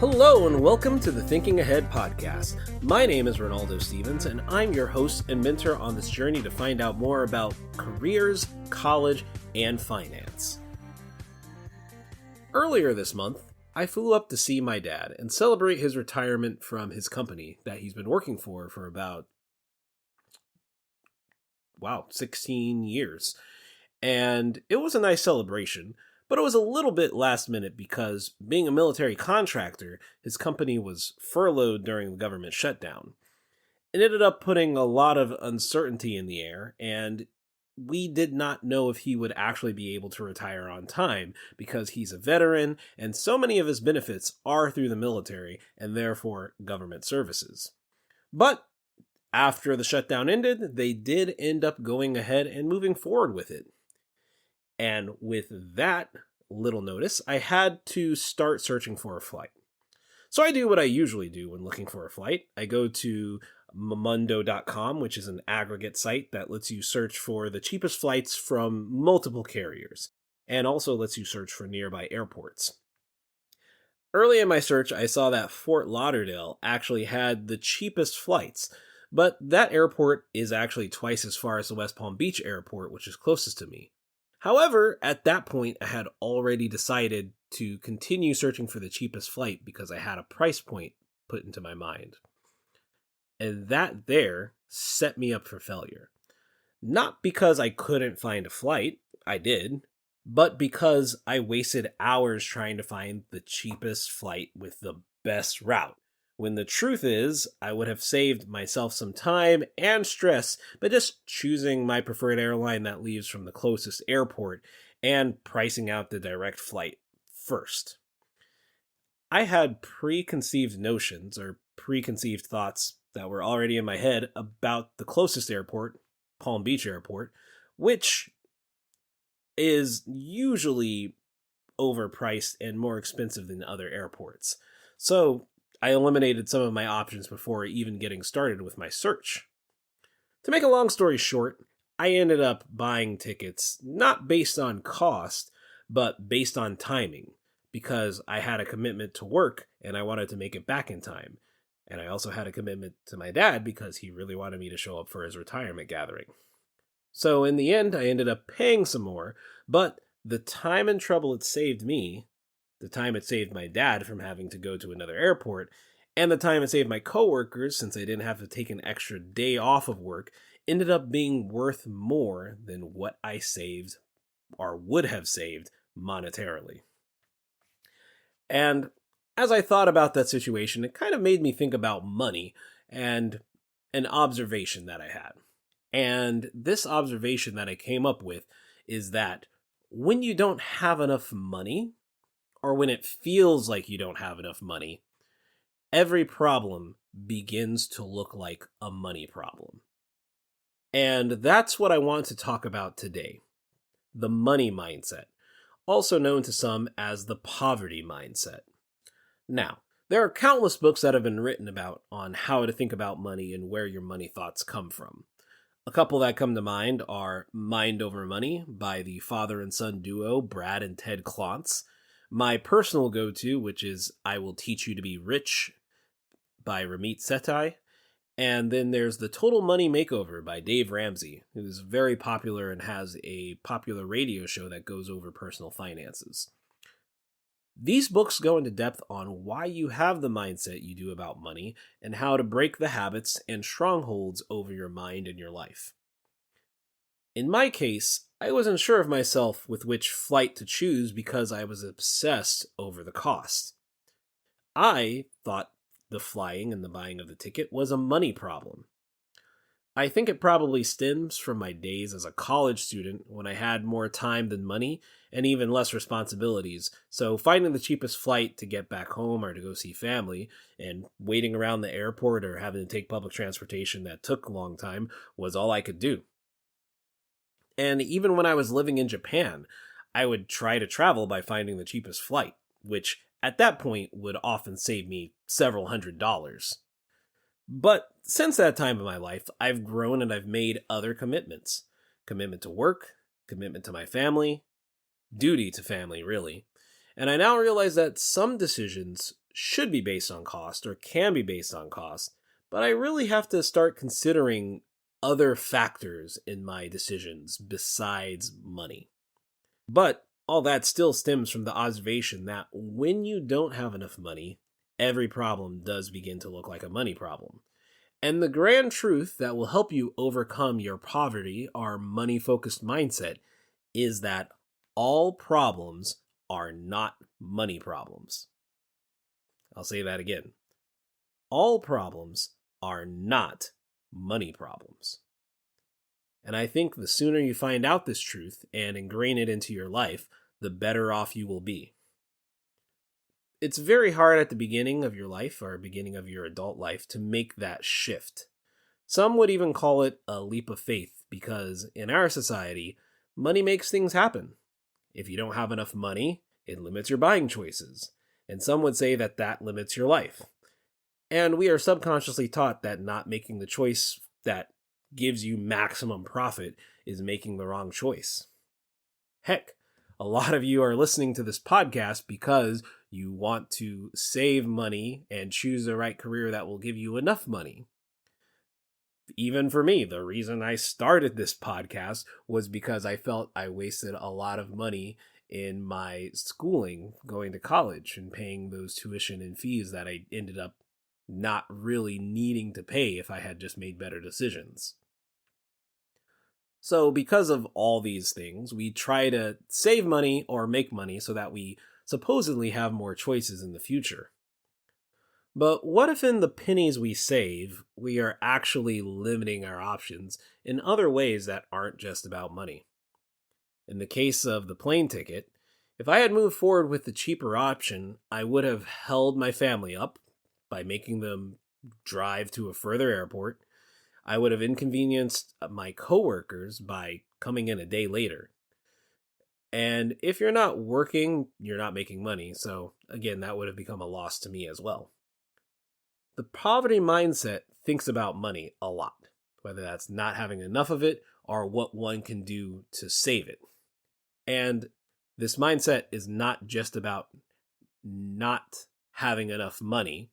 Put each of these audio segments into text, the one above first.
Hello and welcome to the Thinking Ahead podcast. My name is Ronaldo Stevens and I'm your host and mentor on this journey to find out more about careers, college, and finance. Earlier this month, I flew up to see my dad and celebrate his retirement from his company that he's been working for about 16 years. And it was a nice celebration. But it was a little bit last minute because, being a military contractor, his company was furloughed during the government shutdown. It ended up putting a lot of uncertainty in the air, and we did not know if he would actually be able to retire on time because he's a veteran, and so many of his benefits are through the military and therefore government services. But after the shutdown ended, they did end up going ahead and moving forward with it. And with that little notice, I had to start searching for a flight. So I do what I usually do when looking for a flight. I go to Momondo.com, which is an aggregate site that lets you search for the cheapest flights from multiple carriers, and also lets you search for nearby airports. Early in my search, I saw that Fort Lauderdale actually had the cheapest flights, but that airport is actually twice as far as the West Palm Beach airport, which is closest to me. However, at that point, I had already decided to continue searching for the cheapest flight because I had a price point put into my mind. And that there set me up for failure. Not because I couldn't find a flight, I did, but because I wasted hours trying to find the cheapest flight with the best route. When the truth is, I would have saved myself some time and stress by just choosing my preferred airline that leaves from the closest airport and pricing out the direct flight first. I had preconceived notions or preconceived thoughts that were already in my head about the closest airport, Palm Beach Airport, which is usually overpriced and more expensive than other airports. So I eliminated some of my options before even getting started with my search. To make a long story short, I ended up buying tickets not based on cost, but based on timing, because I had a commitment to work and I wanted to make it back in time. And I also had a commitment to my dad because he really wanted me to show up for his retirement gathering. So in the end, I ended up paying some more, but the time and trouble it saved me, the time it saved my dad from having to go to another airport, and the time it saved my coworkers since I didn't have to take an extra day off of work, ended up being worth more than what I saved or would have saved monetarily. And as I thought about that situation, it kind of made me think about money and an observation that I had. And this observation that I came up with is that when you don't have enough money, or when it feels like you don't have enough money, every problem begins to look like a money problem. And that's what I want to talk about today. The money mindset, also known to some as the poverty mindset. Now, there are countless books that have been written about on how to think about money and where your money thoughts come from. A couple that come to mind are Mind Over Money by the father and son duo Brad and Ted Klontz, my personal go-to, which is I Will Teach You to Be Rich by Ramit Sethi. And then there's The Total Money Makeover by Dave Ramsey, who is very popular and has a popular radio show that goes over personal finances. These books go into depth on why you have the mindset you do about money and how to break the habits and strongholds over your mind and your life. In my case, I wasn't sure of myself with which flight to choose because I was obsessed over the cost. I thought the flying and the buying of the ticket was a money problem. I think it probably stems from my days as a college student when I had more time than money and even less responsibilities, so finding the cheapest flight to get back home or to go see family and waiting around the airport or having to take public transportation that took a long time was all I could do. And even when I was living in Japan, I would try to travel by finding the cheapest flight, which at that point would often save me several $100s. But since that time in my life, I've grown and I've made other commitments. Commitment to work, commitment to my family, duty to family, really. And I now realize that some decisions should be based on cost or can be based on cost, but I really have to start considering other factors in my decisions besides money. But all that still stems from the observation that when you don't have enough money, every problem does begin to look like a money problem. And the grand truth that will help you overcome your poverty or money focused mindset is that all problems are not money problems. I'll say that again. All problems are not money problems. And I think the sooner you find out this truth and ingrain it into your life, the better off you will be. It's very hard at the beginning of your life or beginning of your adult life to make that shift. Some would even call it a leap of faith because in our society, money makes things happen. If you don't have enough money, it limits your buying choices. And some would say that that limits your life. And we are subconsciously taught that not making the choice that gives you maximum profit is making the wrong choice. Heck, a lot of you are listening to this podcast because you want to save money and choose the right career that will give you enough money. Even for me, the reason I started this podcast was because I felt I wasted a lot of money in my schooling, going to college and paying those tuition and fees that I ended up not really needing to pay if I had just made better decisions. So because of all these things, we try to save money or make money so that we supposedly have more choices in the future. But what if in the pennies we save, we are actually limiting our options in other ways that aren't just about money? In the case of the plane ticket, if I had moved forward with the cheaper option, I would have held my family up by making them drive to a further airport. I would have inconvenienced my coworkers by coming in a day later. And if you're not working, you're not making money. So again, that would have become a loss to me as well. The poverty mindset thinks about money a lot, whether that's not having enough of it or what one can do to save it. And this mindset is not just about not having enough money.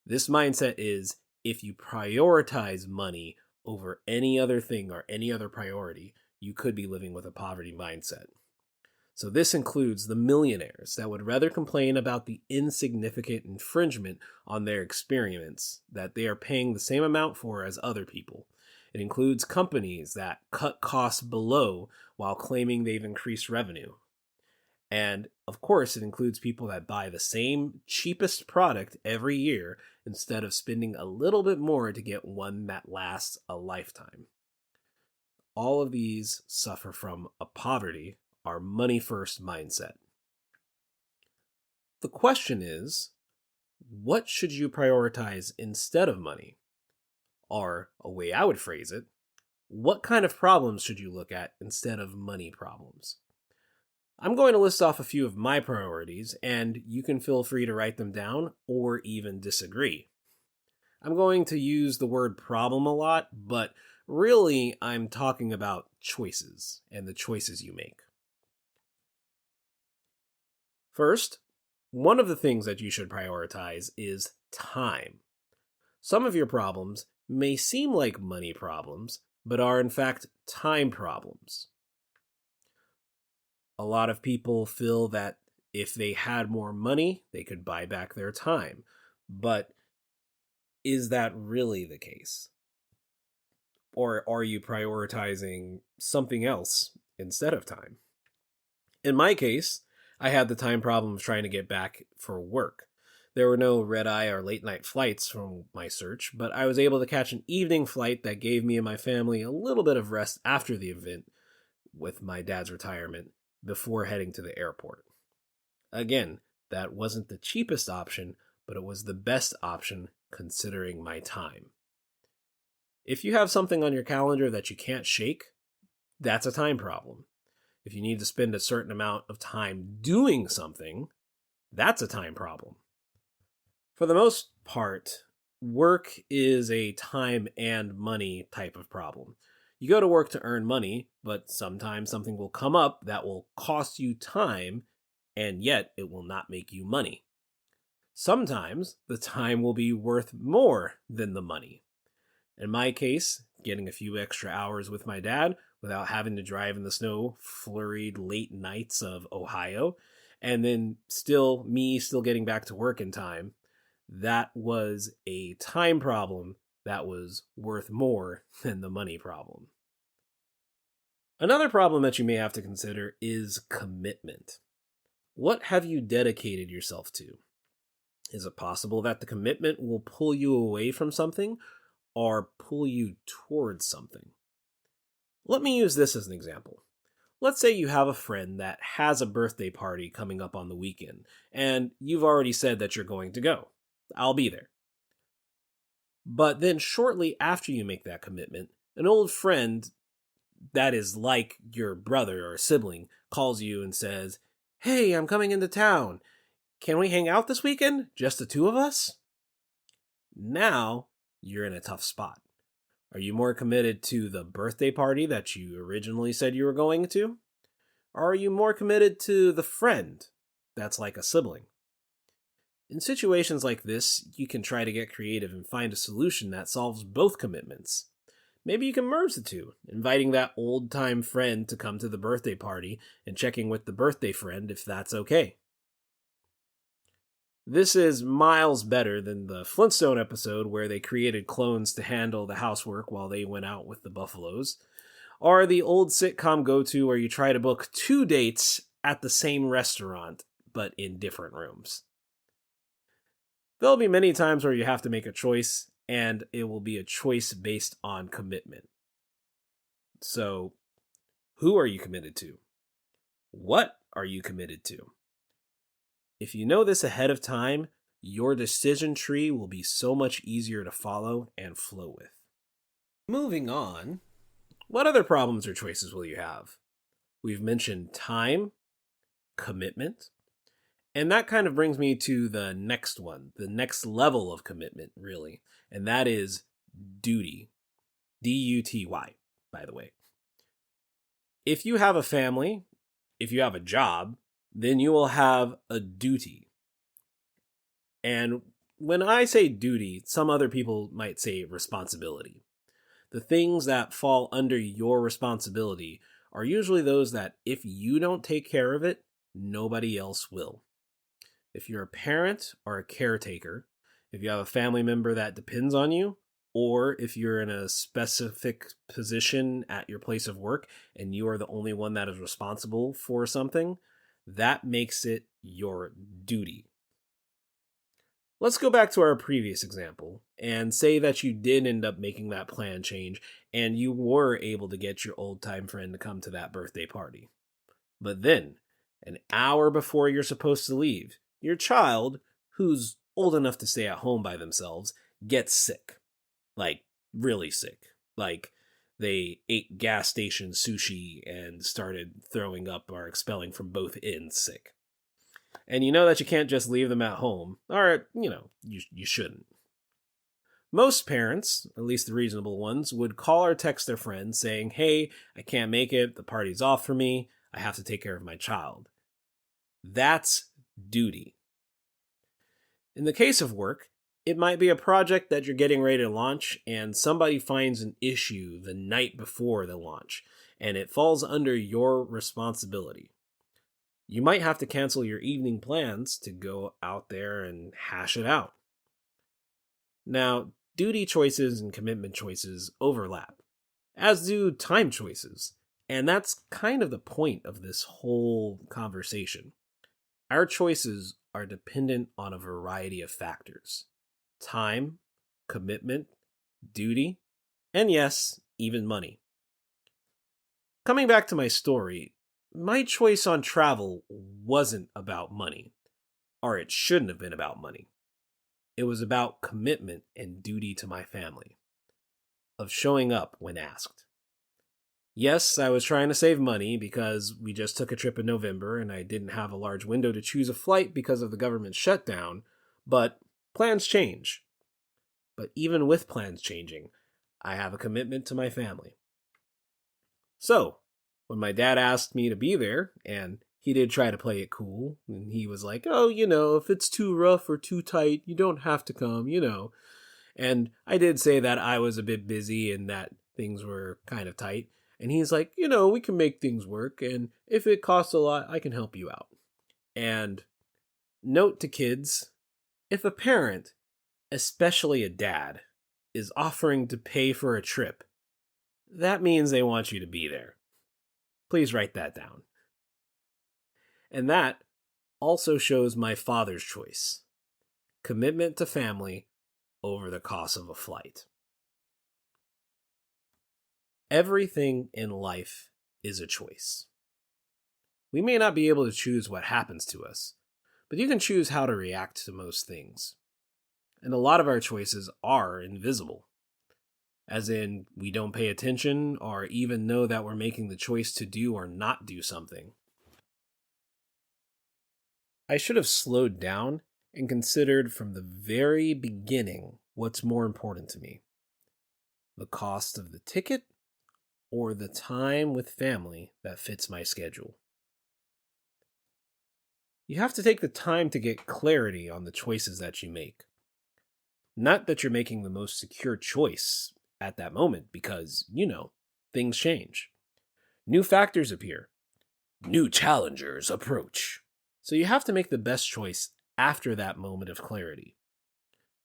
This mindset is if you prioritize money over any other thing or any other priority, you could be living with a poverty mindset. So this includes the millionaires that would rather complain about the insignificant infringement on their experiments that they are paying the same amount for as other people. It includes companies that cut costs below while claiming they've increased revenue. And of course, it includes people that buy the same cheapest product every year instead of spending a little bit more to get one that lasts a lifetime. All of these suffer from a poverty, our money-first mindset. The question is, what should you prioritize instead of money? Or, a way I would phrase it, what kind of problems should you look at instead of money problems? I'm going to list off a few of my priorities, and you can feel free to write them down or even disagree. I'm going to use the word problem a lot, but really I'm talking about choices and the choices you make. First, one of the things that you should prioritize is time. Some of your problems may seem like money problems, but are in fact time problems. A lot of people feel that if they had more money, they could buy back their time. But is that really the case? Or are you prioritizing something else instead of time? In my case, I had the time problem of trying to get back for work. There were no red-eye or late-night flights from my search, but I was able to catch an evening flight that gave me and my family a little bit of rest after the event with my dad's retirement before heading to the airport. Again, that wasn't the cheapest option, but it was the best option considering my time. If you have something on your calendar that you can't shake, that's a time problem. If you need to spend a certain amount of time doing something, that's a time problem. For the most part, work is a time and money type of problem. You go to work to earn money, but sometimes something will come up that will cost you time, and yet it will not make you money. Sometimes the time will be worth more than the money. In my case, getting a few extra hours with my dad without having to drive in the snow flurried late nights of Ohio, and then still getting back to work in time, that was a time problem that was worth more than the money problem. Another problem that you may have to consider is commitment. What have you dedicated yourself to? Is it possible that the commitment will pull you away from something or pull you towards something? Let me use this as an example. Let's say you have a friend that has a birthday party coming up on the weekend, and you've already said that you're going to go. I'll be there. But then shortly after you make that commitment, an old friend that is like your brother or sibling calls you and says, "Hey, I'm coming into town. Can we hang out this weekend? Just the two of us?" Now you're in a tough spot. Are you more committed to the birthday party that you originally said you were going to? Or are you more committed to the friend that's like a sibling? In situations like this, you can try to get creative and find a solution that solves both commitments. Maybe you can merge the two, inviting that old-time friend to come to the birthday party and checking with the birthday friend if that's okay. This is miles better than the Flintstone episode where they created clones to handle the housework while they went out with the buffaloes, or the old sitcom go-to where you try to book 2 dates at the same restaurant, but in different rooms. There'll be many times where you have to make a choice, and it will be a choice based on commitment. So, who are you committed to? What are you committed to? If you know this ahead of time, your decision tree will be so much easier to follow and flow with. Moving on, what other problems or choices will you have? We've mentioned time, commitment, and that kind of brings me to the next one, the next level of commitment, really, and that is duty. D-U-T-Y, by the way. If you have a family, if you have a job, then you will have a duty. And when I say duty, some other people might say responsibility. The things that fall under your responsibility are usually those that if you don't take care of it, nobody else will. If you're a parent or a caretaker, if you have a family member that depends on you, or if you're in a specific position at your place of work and you are the only one that is responsible for something, that makes it your duty. Let's go back to our previous example and say that you did end up making that plan change and you were able to get your old-time friend to come to that birthday party. But then, an hour before you're supposed to leave, your child, who's old enough to stay at home by themselves, gets sick. Like, really sick. Like, they ate gas station sushi and started throwing up or expelling from both ends sick. And you know that you can't just leave them at home, or, you shouldn't. Most parents, at least the reasonable ones, would call or text their friends saying, "Hey, I can't make it, the party's off for me, I have to take care of my child." That's duty. In the case of work, it might be a project that you're getting ready to launch and somebody finds an issue the night before the launch, and it falls under your responsibility. You might have to cancel your evening plans to go out there and hash it out. Now, duty choices and commitment choices overlap, as do time choices, and that's kind of the point of this whole conversation. Our choices are dependent on a variety of factors: time, commitment, duty, and yes, even money. Coming back to my story, my choice on travel wasn't about money, or it shouldn't have been about money. It was about commitment and duty to my family, of showing up when asked. Yes, I was trying to save money because we just took a trip in November and I didn't have a large window to choose a flight because of the government shutdown, but plans change. But even with plans changing, I have a commitment to my family. So, when my dad asked me to be there, and he did try to play it cool, and he was like, oh, if it's too rough or too tight, you don't have to come. And I did say that I was a bit busy and that things were kind of tight. And he's like, we can make things work. And if it costs a lot, I can help you out. And note to kids, if a parent, especially a dad, is offering to pay for a trip, that means they want you to be there. Please write that down. And that also shows my father's choice. Commitment to family over the cost of a flight. Everything in life is a choice. We may not be able to choose what happens to us, but you can choose how to react to most things. And a lot of our choices are invisible. As in, we don't pay attention or even know that we're making the choice to do or not do something. I should have slowed down and considered from the very beginning what's more important to me. The cost of the ticket or the time with family that fits my schedule. You have to take the time to get clarity on the choices that you make. Not that you're making the most secure choice at that moment because, things change. New factors appear. New challengers approach. So you have to make the best choice after that moment of clarity.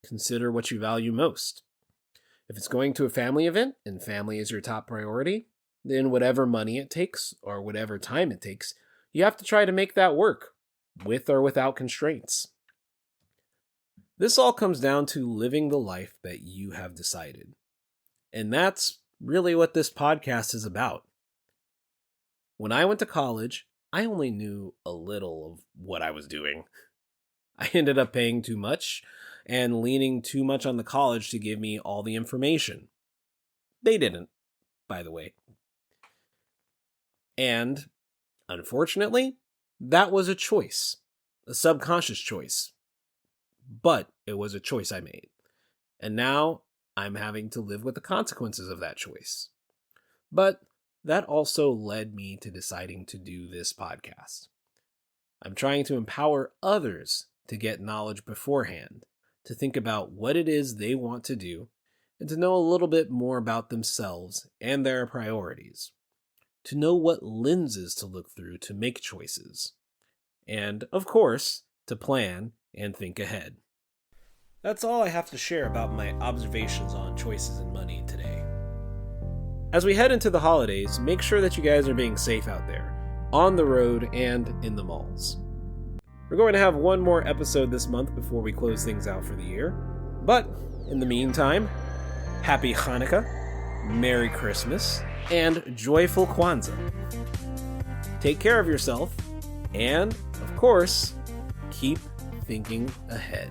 Consider what you value most. If it's going to a family event and family is your top priority, then whatever money it takes or whatever time it takes, you have to try to make that work, with or without constraints. This all comes down to living the life that you have decided. And that's really what this podcast is about. When I went to college, I only knew a little of what I was doing. I ended up paying too much and leaning too much on the college to give me all the information. They didn't, by the way. And, unfortunately, that was a choice. A subconscious choice. But it was a choice I made. And now I'm having to live with the consequences of that choice. But that also led me to deciding to do this podcast. I'm trying to empower others to get knowledge beforehand, to think about what it is they want to do, and to know a little bit more about themselves and their priorities. To know what lenses to look through to make choices. And, of course, to plan and think ahead. That's all I have to share about my observations on choices and money today. As we head into the holidays, make sure that you guys are being safe out there, on the road and in the malls. We're going to have one more episode this month before we close things out for the year. But, in the meantime, Happy Hanukkah, Merry Christmas, and Joyful Kwanzaa. Take care of yourself, and, of course, keep thinking ahead.